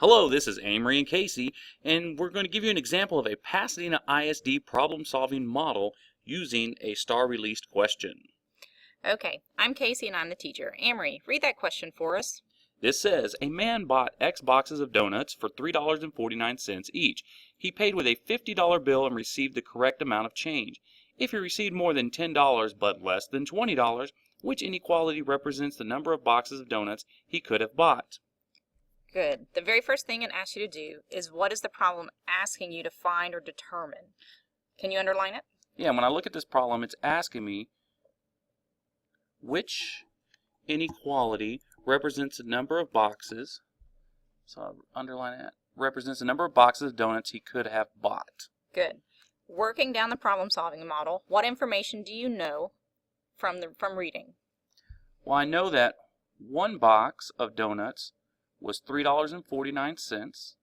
Hello, this is Amory and Casey, and we're going to give you an example of a Pasadena ISD problem-solving model using a star-released question. Okay, I'm Casey and I'm the teacher. Amory, read that question for us. This says, a man bought X boxes of donuts for $3.49 each. He paid with a $50 bill and received the correct amount of change. If he received more than $10 but less than $20, which inequality represents the number of boxes of donuts he could have bought? Good. The very first thing it asks you to do is what is the problem asking you to find or determine? Can you underline it? Yeah, when I look at this problem, it's asking me which inequality represents the number of boxes, so I'll underline that, represents the number of boxes of donuts he could have bought. Good. Working down the problem-solving model, what information do you know from reading? Well, I know that one box of donuts was $3.49. It's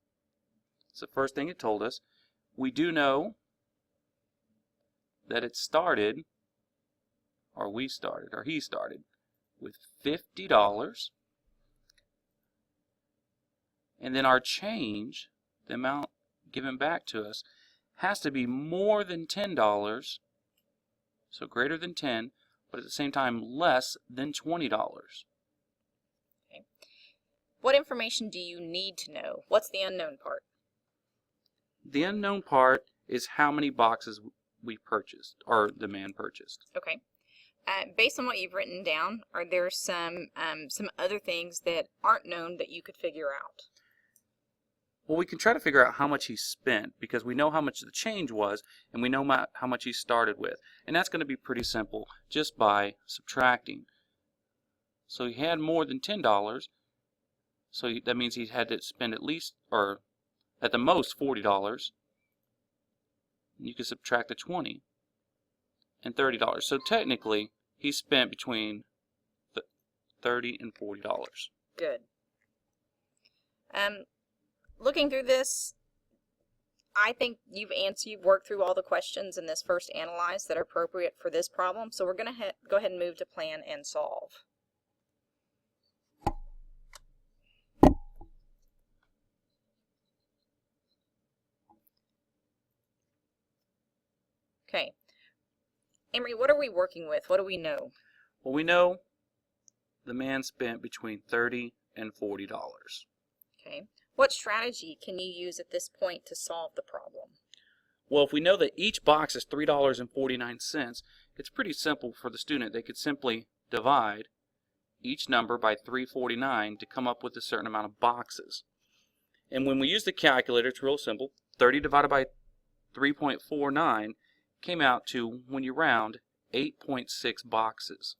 the first thing it told us. We do know that it started, or he started with $50. And then our change, the amount given back to us, has to be more than $10, so greater than 10, but at the same time less than $20. Okay. What information do you need to know? What's the unknown part? The unknown part is how many boxes we purchased, or the man purchased. Okay. Based on what you've written down, are there some other things that aren't known that you could figure out? Well, we can try to figure out how much he spent because we know how much the change was and we know how much he started with. And that's going to be pretty simple just by subtracting. So he had more than $10, so that means he had to spend at least, or at the most, $40. You can subtract the 20 and $30. So technically, he spent between $30 and $40. Good. Looking through this, I think you've worked through all the questions in this first analyze that are appropriate for this problem. So we're going to go ahead and move to plan and solve. Okay. Amory, what are we working with? What do we know? Well, we know the man spent between $30 and $40. Okay. What strategy can you use at this point to solve the problem? Well, if we know that each box is $3.49, it's pretty simple for the student. They could simply divide each number by 349 to come up with a certain amount of boxes. And when we use the calculator, it's real simple. 30 divided by 3.49 came out to, when you round, 8.6 boxes.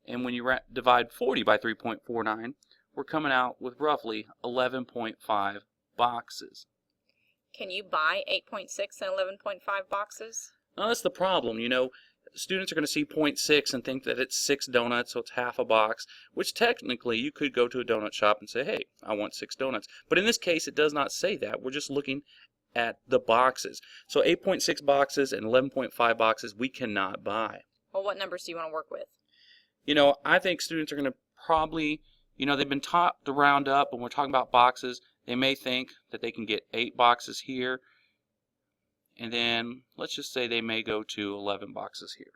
And when you divide 40 by 3.49, we're coming out with roughly 11.5 boxes. Can you buy 8.6 and 11.5 boxes? Now, that's the problem. You know, students are going to see 0.6 and think that it's 6 donuts, so it's half a box, which technically you could go to a donut shop and say, hey, I want 6 donuts. But in this case, it does not say that. We're just looking at the boxes. So 8.6 boxes and 11.5 boxes we cannot buy. Well, what numbers do you want to work with? You know, I think students are going to probably, they've been taught to round up. When we're talking about boxes, they may think that they can get 8 boxes here. And then let's just say they may go to 11 boxes here.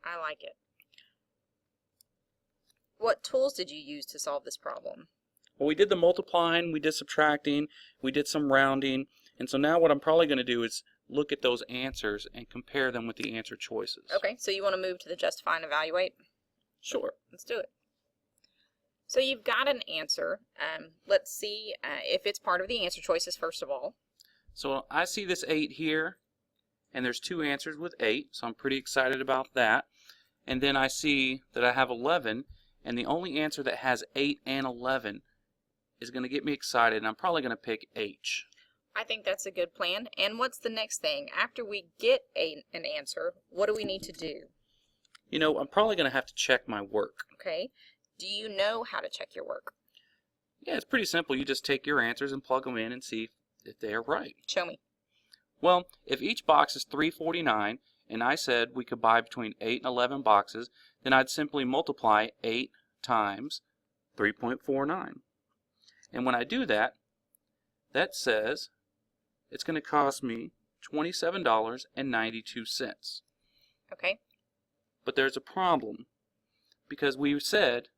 I like it. What tools did you use to solve this problem? Well, we did the multiplying, we did subtracting, we did some rounding. And so now what I'm probably going to do is look at those answers and compare them with the answer choices. Okay, so you want to move to the justify and evaluate? Sure. Let's do it. So you've got an answer. Let's see if it's part of the answer choices first of all. So I see this 8 here, and there's 2 answers with 8, so I'm pretty excited about that. And then I see that I have 11, and the only answer that has 8 and 11 is going to get me excited, and I'm probably going to pick H. I think that's a good plan. And what's the next thing? After we get an answer, what do we need to do? You know, I'm probably going to have to check my work. Okay. Do you know how to check your work? Yeah, it's pretty simple. You just take your answers and plug them in and see if they are right. Show me. Well, if each box is $3.49 and I said we could buy between 8 and 11 boxes, then I'd simply multiply 8 times 3.49. And when I do that, that says it's going to cost me $27.92. Okay. But there's a problem, because we said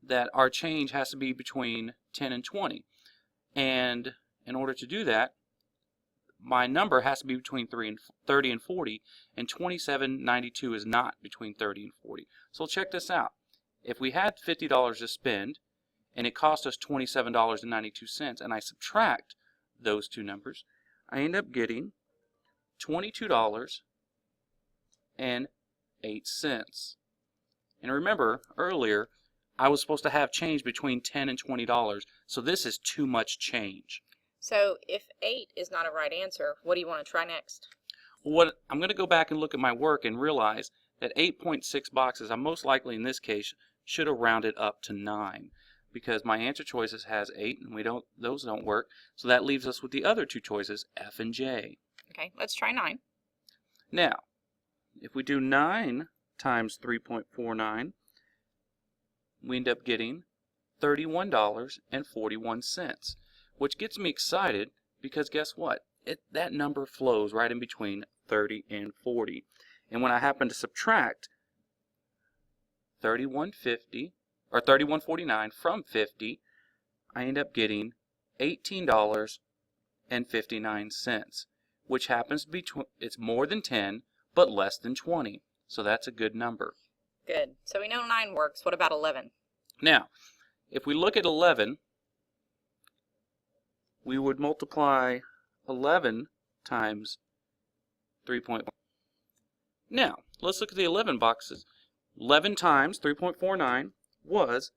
that our change has to be between 10 and 20. And in order to do that, my number has to be between 30 and 40, and $27.92 is not between 30 and 40. So check this out. If we had $50 to spend, and it cost us $27.92, and I subtract those two numbers, I end up getting $22.08. And remember, earlier, I was supposed to have change between $10 and $20, so this is too much change. So if 8 is not a right answer, what do you want to try next? I'm going to go back and look at my work and realize that 8.6 boxes, I most likely in this case should have rounded up to 9, because my answer choices has 8 and those don't work. So that leaves us with the other two choices, F and J. Okay, let's try 9. Now, if we do 9 times 3.49, we end up getting $31.41, which gets me excited because guess what? That number flows right in between 30 and 40. And when I happen to subtract 31.49 from 50, I end up getting $18.59, which happens to be it's more than 10 but less than 20. So that's a good number. Good. So we know 9 works. What about 11? Now, if we look at 11, we would multiply 11 times 3.1. Now, let's look at the 11 boxes. 11 times 3.49 was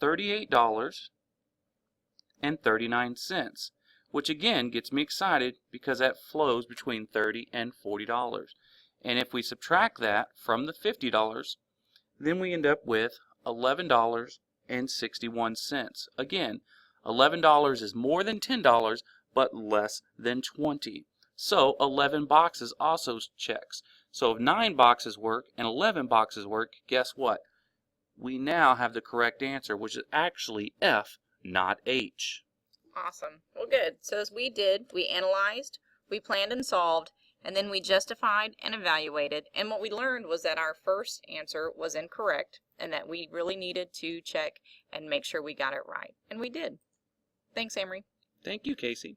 $38.39, which again gets me excited because that flows between $30 and $40. And if we subtract that from the $50, then we end up with $11.61. Again, $11 is more than $10, but less than 20. So 11 boxes also checks. So if 9 boxes work and 11 boxes work, guess what? We now have the correct answer, which is actually F, not H. Awesome. Well, good. So as we did, we analyzed, we planned and solved, and then we justified and evaluated. And what we learned was that our first answer was incorrect and that we really needed to check and make sure we got it right. And we did. Thanks, Amory. Thank you, Casey.